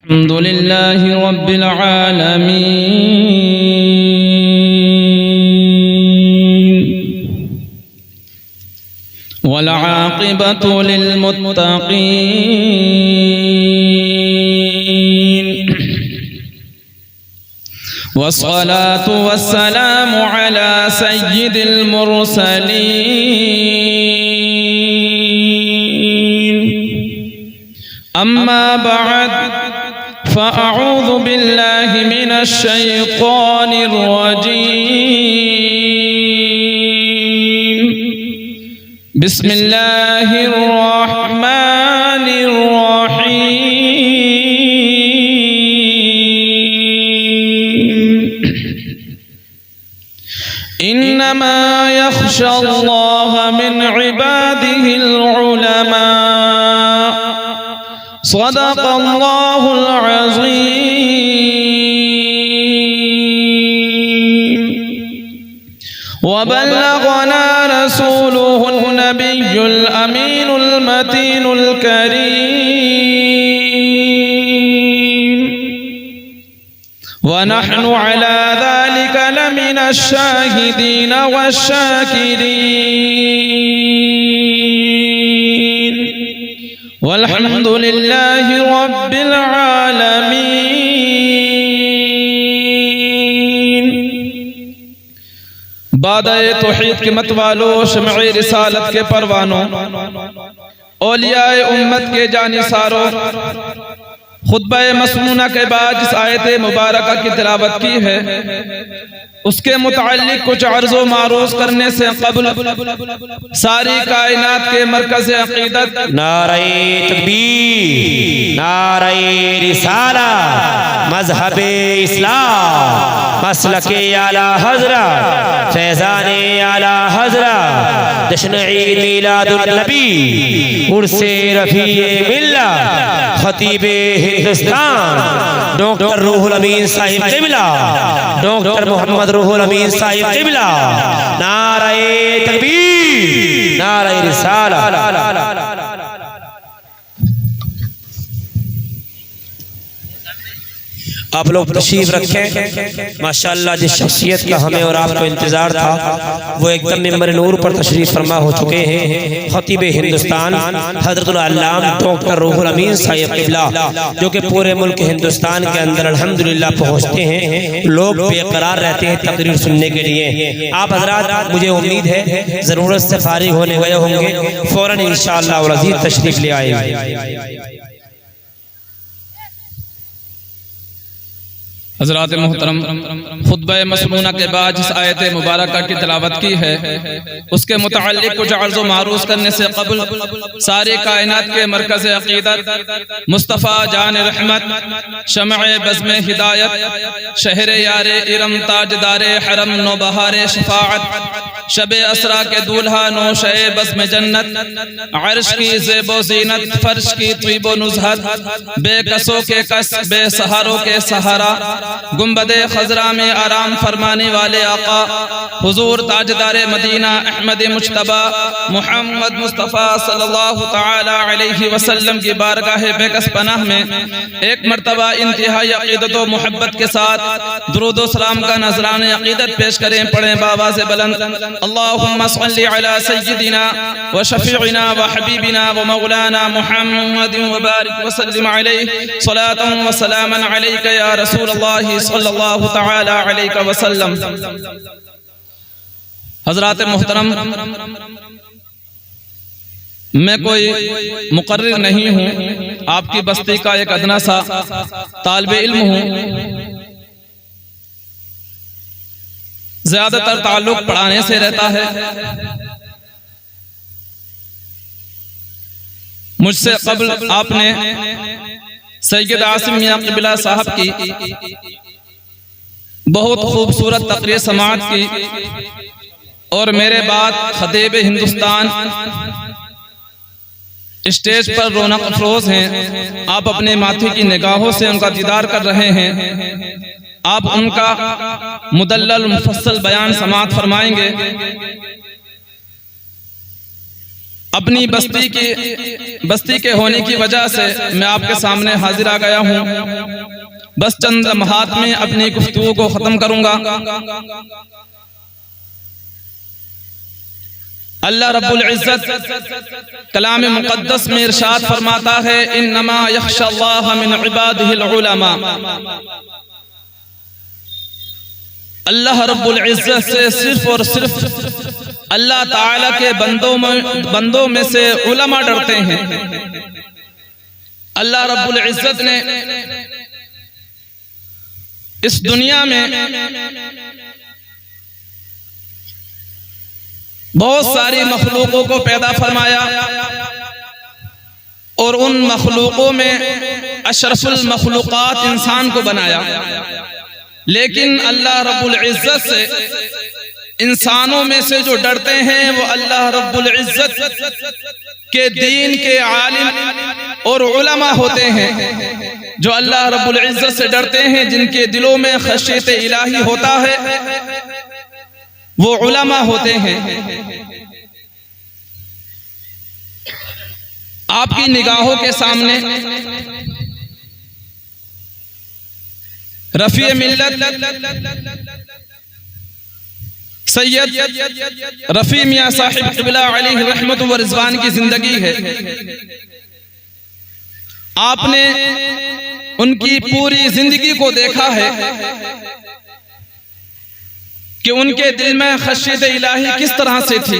अल्हम्दुलिल्लाहि रब्बिल आलमीन वल आक़िबतु लिल मुत्तक़ीन वस्सलातु वस्सलामु अला सय्यिदिल मुरसलीन अम्मा बअद फ़अऊज़ु बिल्लाहि मिनश शैतानिर रजीम बिस्मिल्लाहिर रहमानिर रहीम इन्नमा यख़शल्लाह मिन इबादिहिल उलमा सदक़ल्लाहुल अज़ीम व बल्लगना रसूलुहुन नबियुल अमीनुल मतीनुल करीम व नहनु अला ज़ालिका लमिनश शाहिदीन वश्शाकिरीन वल्हम्दुलिल्लाहि रब्बिल आलमीन। बादए तौहीद के मत वालो, शमए रिसालत के परवानों, औलियाए उम्मत के जानिसारों, खुतबा मसनूना के बाद जिस आयत मुबारका की तिलावत की है उसके मुताल्लिक कुछ अर्ज़ो मारूज़ करने से क़ब्ल सारी कायनात के मरकज़ अक़ीदत नारे तकबीर, नारे रिसाला, मज़हबे इस्लाम, मसलके आला हज़रत, फैज़ाने आला हज़रत, जश्न ईद मीलादुन नबी, उर्से रफ़ीए मिल्लत, खतीबे हिंदुस्तान डॉक्टर रूहुल अमीन साहिब क़िबला, डॉक्टर मोहम्मद रूहुल अमीन साहिब क़िबला, नारे तकबीर, नारे रिसाला। आप लोग तशरीफ रखें। माशाअल्लाह जिस शख्सियत का हमें और आपको इंतजार था वो एकदम मिंबर नूर पर तशरीफ फरमा हो चुके हैं। खतीब हिंदुस्तान हज़रतुल अल्लाम डॉक्टर रूहुल अमीन साहिब क़िबला, जो कि पूरे मुल्क हिंदुस्तान के अंदर अल्हम्दुलिल्लाह पहुँचते हैं। लोग बेकरार रहते हैं तकरीर सुनने के लिए। आप हज़रात, मुझे उम्मीद है ज़रूरत से फारिग होने गए होंगे, फ़ौरन इंशाअल्लाह वल अज़ीज़ तशरीफ ले आएंगे। हज़रात मोहतरम, खुतबा मसनूना के बाद जिस आयत मुबारका की तिलावत की है उसके मुताल्लिक कुछ अर्ज़ो मारूज़ करने से क़ब्ल सारी कायनात के मरकज़ अक़ीदत, मुस्तफ़ा जान रहमत, शमए बज़्म हिदायत, शहरे यारे इरम, ताजदारे हरम, नौबहारे शफ़ाअत, शबे असरा के दूल्हा, नौशे बज़्म जन्नत, अर्श की ज़ेबो ज़ीनत, फर्श की त्वीबो नुज़हत, बेकसों के कस, बेसहारों के सहारा, गुंबदे खजरा में आराम फरमाने वाले आका हुजूर ताजदारे मदीना अहमद मुज्तबा मोहम्मद मुस्तफ़ा सल्लल्लाहु ताला अलैहि वसल्लम की बारगाह बेकस पनाह में एक मर्तबा इंतहाई अक़ीदत व मोहब्बत के साथ दुरूद व सलाम का नज़राने अक़ीदत पेश करें। पढ़ें बाबा से बुलंद, अल्लाहुम्मा सल्लि अला सय्यिदिना व शफ़ीइना व हबीबिना व मौलाना मुहम्मदिन व बारिक व सल्लिम अलैहि सलातन व सलामन अलैका या रसूल सल्लल्लाहु तआला अलैहि वसल्लम। हज़रात मोहतरम, मैं कोई मुकर्रिर नहीं हूँ, आपकी बस्ती का एक अदना सा तालिबे इल्म हूँ। ज्यादातर ताल्लुक पढ़ाने से रहता है। मुझसे क़ब्ल आपने सैयद आसिम मियां क़िबला साहब की बहुत खूबसूरत तकरीर समाअत की और मेरे बाद खतीब हिंदुस्तान स्टेज पर रौनक अफरोज हैं। आप अपने माथे की निगाहों से उनका दीदार कर रहे हैं। आप उनका मुदल्लल मुफस्सल बयान समाअत फरमाएंगे। अपनी बस्ती के होने की वजह से मैं आपके सामने हाजिर आ गया हूँ। बस चंद लम्हात में अपनी गुफ्तगू को खत्म करूंगा। अल्लाह रब्बुल इज्जत कलाम मुक़द्दस में इरशाद फरमाता है, इन्नमा यख्शल्लाह मिन इबादिहिल उलमा। अल्लाह रब्बुल इज्जत से सिर्फ और सिर्फ अल्लाह ताला के बंदों में से उलमा डरते हैं। अल्लाह रब्बुल इज्जत ने इस दुनिया में बहुत सारी मखलूकों को पैदा फरमाया और उन मखलूकों में अशरफुल मखलूकात इंसान को बनाया। लेकिन अल्लाह रब्बुल इज्जत से इंसानों में से जो डरते हैं वो अल्लाह रब्बुल इज्जत के दीन के आलिम और उलमा होते हैं। जो अल्लाह रब्बुल इज्जत से डरते हैं, जिनके दिलों में खशियत इलाही होता है, वो उलमा होते हैं। आपकी निगाहों के सामने रफ़ी मिल्लत सैयद रफ़ी मियाँ साहिब क़िबला अलैहि रहमत व रिज़वान की जिंदगी है। आपने उनकी पूरी जिंदगी को देखा है कि उनके दिल में खशियत इलाही किस तरह से थी।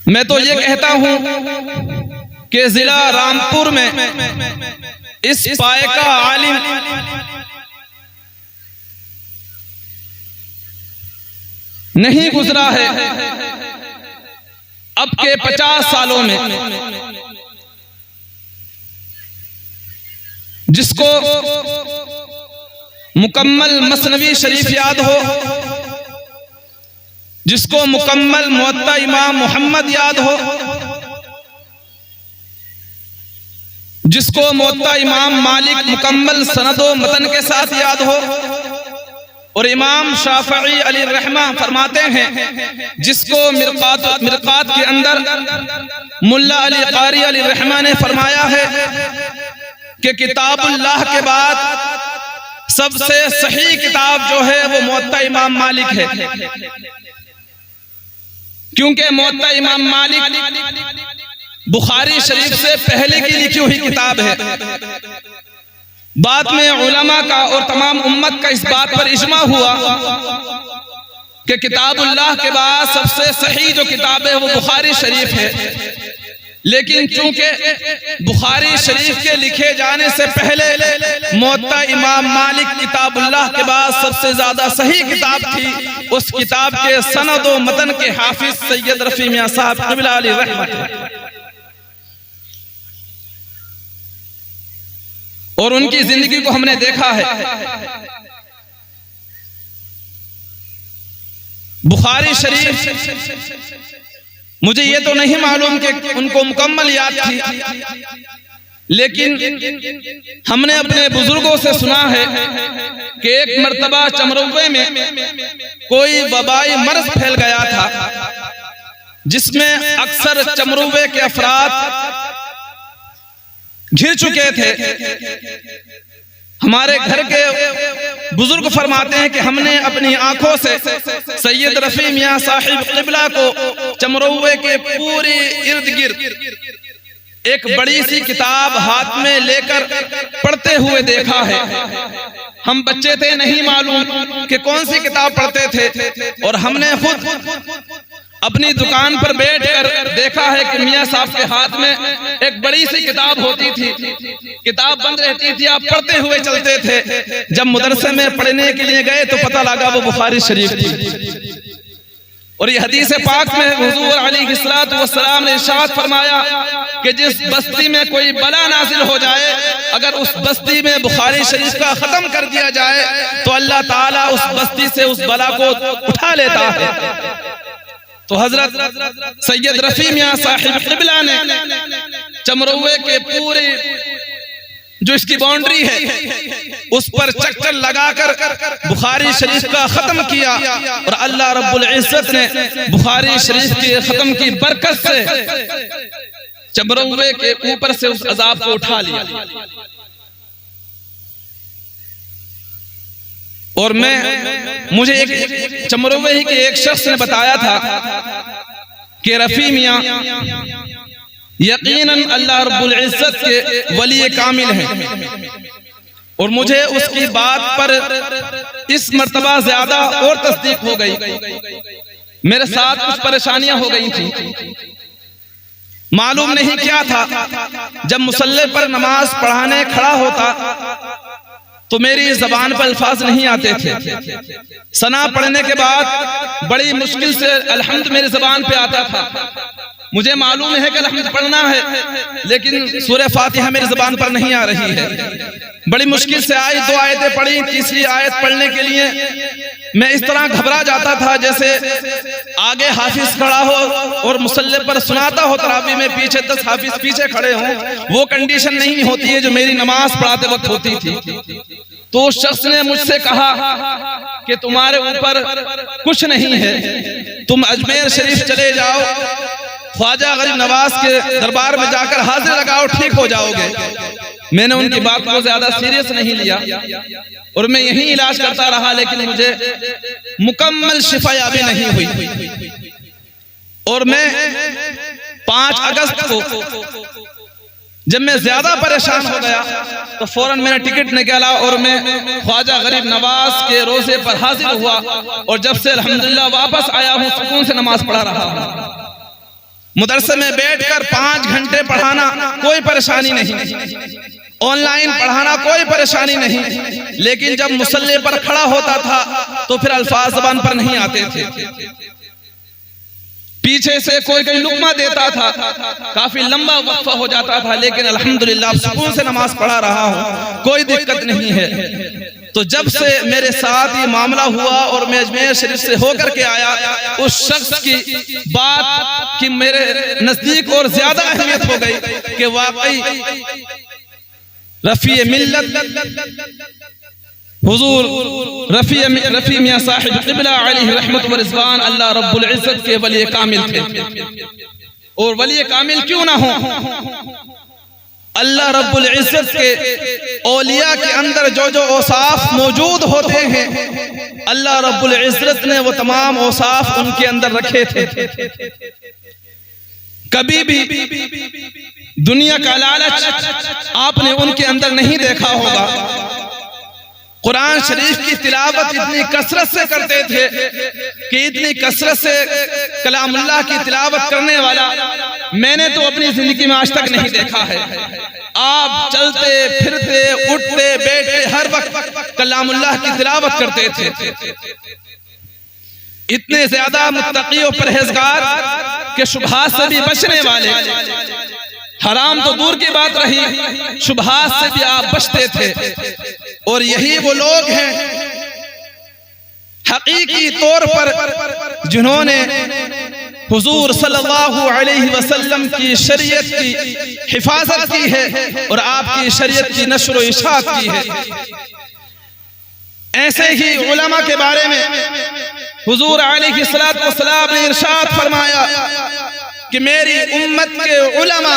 मैं तो ये कहता हूं कि जिला रामपुर में इस पाए का आलिम नहीं गुजरा है अब के 50 सालों में, जिसको मुकम्मल मसनवी शरीफ याद हो, जिसको मुकम्मल मुअत्ता इमाम मोहम्मद याद हो, जिसको मुअत्ता इमाम मालिक मुकम्मल सनदो मतन के साथ याद हो, और इमाम शाफई अली रहमा फरमाते हैं जिसको मिरकात के अंदर मुल्ला अली कारी अली रहमा ने फरमाया है कि किताबुल्लाह के बाद सबसे सही किताब जो है वो मुअत्ता इमाम मालिक है। क्योंकि मुअत्ता इमाम मालिक बुखारी शरीफ से पहले की लिखी हुई किताब है। बाद में उलमा का और तमाम उम्मत का इस बात पर इजमा हुआ कि किताबुल्लाह के बाद सबसे सही जो किताब है वो बुखारी शरीफ है। लेकिन चूंकि बुखारी शरीफ के लिखे जाने से पहले मुअत्ता इमाम मालिक किताबुल्लाह के बाद सबसे ज्यादा सही किताब थी, उस किताब के सनद व मतन के हाफिज सैयद रफ़ी मियाँ साहब क़िबला अलैहि रहमत, और उनकी जिंदगी को हमने देखा है। बुखारी शरीफ मुझे ये तो नहीं मालूम कि उनको मुकम्मल याद थी, लेकिन हमने अपने बुजुर्गों से सुना है कि एक मर्तबा चमरुवे में कोई वबाई मर्ज फैल गया था, जिसमें अक्सर चमरुवे के अफराद घिर चुके थे। हमारे घर के बुजुर्ग फरमाते हैं कि हमने अपनी आंखों से सैयद रफ़ी मियाँ साहिब क़िबला को चमरुवे के पूरी इर्द गिर्द एक बड़ी सी किताब हाथ में लेकर पढ़ते हुए देखा है। हम बच्चे थे, नहीं मालूम कि कौन सी किताब पढ़ते थे, और हमने खुद अपनी दुकान पर बैठकर देखा है कि मियाँ साहब के हाथ में एक बड़ी सी किताब होती थी, किताब बंद रहती थी, आप पढ़ते हुए चलते थे। जब मदरसे में पढ़ने के लिए गए तो पता लगा वो बुखारी शरीफ थी। और ये हदीस पाक में हुजूर अलैहिस्सलातु वस्सलाम ने इरशाद फरमाया कि जिस बस्ती में कोई बला नाजिल हो जाए, अगर उस बस्ती में बुखारी शरीफ का खत्म कर दिया जाए तो अल्लाह ताला उस बस्ती से उस बला को उठा लेता है। तो हजरत सैयद रफ़ी मियाँ साहिब क़िबला ने चमरुवे के पूरे जो इसकी बाउंड्री है उस पर चक्कर लगाकर बुखारी शरीफ का खत्म किया और अल्लाह रब्बुल इज्जत ने बुखारी शरीफ की खत्म की बरकत से चमरौवे के ऊपर से उस अजाब को उठा लिया। और मुझे एक चमरौवे ही के एक शख्स ने बताया था कि रफी मियां यकीनन अल्लाह रब्बुल इज्जत के वली कामिल हैं, और मुझे उसकी बात पर इस मर्तबा ज्यादा और तस्दीक हो गई। मेरे साथ कुछ परेशानियां हो गई थी, मालूम नहीं क्या था। जब मुसल्ले पर नमाज पढ़ाने खड़ा होता तो मेरी जबान पर अल्फाज नहीं आते थे। सना पढ़ने के बाद बड़ी मुश्किल से अल्हम्द मेरी जबान पे आता था। मुझे मालूम है कि अल्हम्द पढ़ना है, लेकिन सूरह फातिहा मेरी जबान पर नहीं आ रही है। बड़ी मुश्किल से आई, 2 आयतें पढ़ी, तीसरी आयत पढ़ने के लिए मैं इस तरह घबरा जाता था जैसे आगे हाफिज खड़ा हो और मुसल्ले पर सुनाता हो तरावी में, पीछे 10 हाफिज पीछे खड़े हों। वो कंडीशन नहीं होती है जो मेरी नमाज पढ़ाते वक्त होती थी। तो उस शख्स ने मुझसे कहा कि तुम्हारे ऊपर कुछ नहीं है, तुम अजमेर शरीफ चले जाओ, ख्वाजा गरीब नवाज के दरबार में जाकर हाजिर लगाओ, ठीक हो जाओगे। मैंने उनकी बात को ज्यादा सीरियस नहीं लिया और मैं यही इलाज करता रहा, लेकिन मुझे मुकम्मल शिफायाबी नहीं हुई। और मैं 5 अगस्त को जब मैं ज्यादा परेशान हो गया तो फौरन मैंने टिकट निकाला और मैं ख्वाजा गरीब नवाज के रोजे पर हाजिर हुआ, और जब से अल्हम्दुलिल्लाह वापस आया हूँ सुकून से नमाज पढ़ा रहा हूँ। मदरसे में बैठकर 5 घंटे पढ़ाना कोई परेशानी नहीं, ऑनलाइन पढ़ाना कोई परेशानी नहीं, लेकिन जब मुसल्ले पर खड़ा होता था तो फिर अल्फाज ज़बान पर नहीं आते थे। पीछे से कोई लुकमा देता था, काफी लंबा वक्फा हो जाता था, लेकिन अल्हम्दुलिल्लाह सुकून से नमाज पढ़ा रहा हूँ, कोई दिक्कत नहीं है। तो जब से मेरे साथ ये मामला हुआ और मैं अजमेर शरीफ से होकर के आया, उस शख्स की बात की मेरे नजदीक और ज्यादा अहमियत हो गई कि वाकई रफी मिल्लत हुजूर रफी मियां साहिब क़िबला अलैहि रहमत व रिज़वान अल्लाह रब्बुल इज्जत के वली कामिल थे। और वली कामिल क्यों ना हो, अल्लाह रब्बुल इज्जत के औलिया के अंदर जो औसाफ मौजूद होते हैं, अल्लाह रब्बुल इज्जत ने वो तमाम औसाफ उनके अंदर रखे थे। कभी भी दुनिया का लालच आपने उनके अंदर नहीं देखा होगा। कुरान शरीफ की तिलावत इतनी कसरत से करते थे कि इतनी कसरत से कलामुल्लाह की तिलावत करने वाला मैंने तो अपनी जिंदगी में आज तक नहीं देखा है। आप चलते फिरते उठते बैठते हर वक्त कलामुल्लाह की तिलावत करते थे। इतने ज्यादा मुत्तकी और परहेजगार के शुबहात से भी बचने वाले, हराम तो दूर की बात रही, शुबहात से भी आप बचते थे। और यही वो लोग हैं हकीकी तौर पर जिन्होंने हुजूर सल्लल्लाहु अलैहि वसल्लम की शरीयत की हिफाजत की है और आपकी शरीयत की नश्र व इशाअत की है। ऐसे ही उलमा के बारे में हुजूर अलैहिस्सलातु वस्सलाम ने इरशाद फरमाया कि मेरी उम्मत के उलमा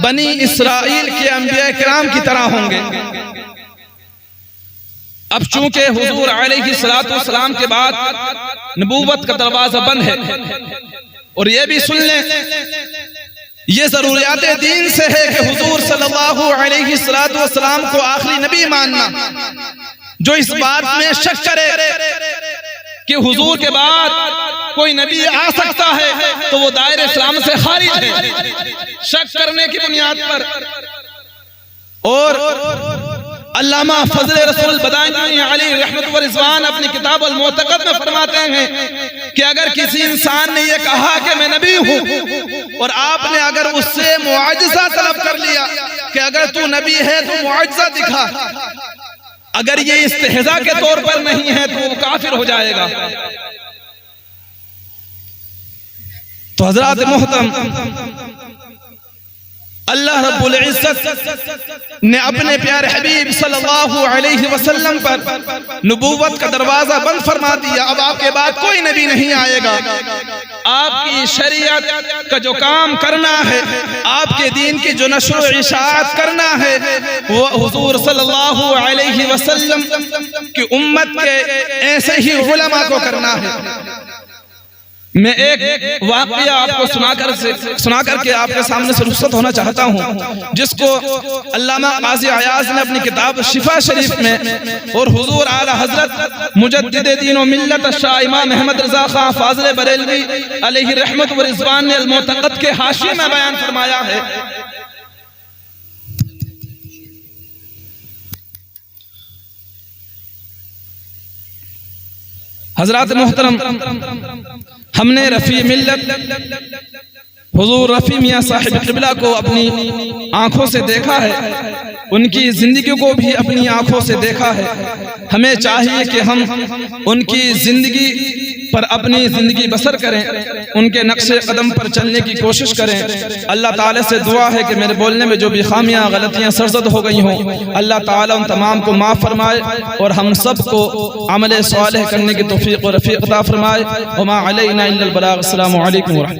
बनी इसराइल के अंबिया किराम की तरह होंगे। अब चूंकि हुजूर अलैहिस्सलातु वस्सलाम के बाद नबूवत का दरवाजा बंद है, और ये भी सुन लें, ये जरूरियात दीन से है कि हुजूर सल्लल्लाहु अलैहिस्सलातु वस्सलाम को आखिरी नबी मानना। जो इस बात में शक करे कि हुजूर के बाद कोई नबी आ सकता है तो वो दायरे इस्लाम से खारिज है, शक करने की बुनियाद पर। और अल्लामा फजल रसूल बदायूं अलैहि रहमत व रिज़वान अपनी किताब अल मुअतक़द में फरमाते हैं कि अगर किसी इंसान ने ये कहा कि मैं नबी हूं और आपने अगर उससे मुआजिज़ा तलब कर लिया कि अगर तू नबी है तो मुआजिज़ा दिखा, अगर ये इस्तेहज़ा के तौर पर नहीं है तो वो काफिर हो जाएगा। तो हज़रात मोहतरम, अल्लाह रब्बुल इज्जत ने अपने प्यारे हबीब सल्लल्लाहु अलैहि वसल्लम पर नबूवत का दरवाजा बंद फरमा दिया। अब आपके बाद कोई नबी नहीं आएगा। आपकी शरीयत का जो काम करना है, आपके दीन की जो नश्र व इशाअत करना है, वो हुजूर सल्लल्लाहु अलैहि वसल्लम की उम्मत के ऐसे ही उलमा को करना है। मैं एक वाक़या आपको सुना करके आपके सामने से रुखसत होना चाहता हूँ, जिसको अल्लामा क़ाज़ी अयाज़ ने अपनी किताब शिफा शरीफ में और हुजूर आला हज़रत मुजद्दिद दीन व मिल्लत शाह इमाम अहमद रज़ा खां फ़ाज़िल बरेलवी अलैहि रहमत व रिज़वान ने अल-मुअतक़द के हाशिये में बयान फरमाया है। हज़रात मोहतरम, हमने रफ़ी मिल्लत हुजूर रफ़ी मियाँ साहिब क़िबला को अपनी आँखों से देखा है, उनकी ज़िंदगी को भी अपनी आँखों से देखा है। हमें चाहिए कि हम उनकी ज़िंदगी पर अपनी ज़िंदगी बसर करें, उनके नक्शे कदम पर चलने की कोशिश करें। अल्लाह ताला से दुआ है कि मेरे बोलने में जो भी खामियाँ गलतियाँ सरजद हो गई हों, अल्लाह ताला उन तमाम को माफ़ फरमाए और हम सब को अमल सालेह करने की तौफीक और रफ़ीक़ अता फरमाए। वमा अलैना इल्लल बलाग। अस्सलामु अलैकुम।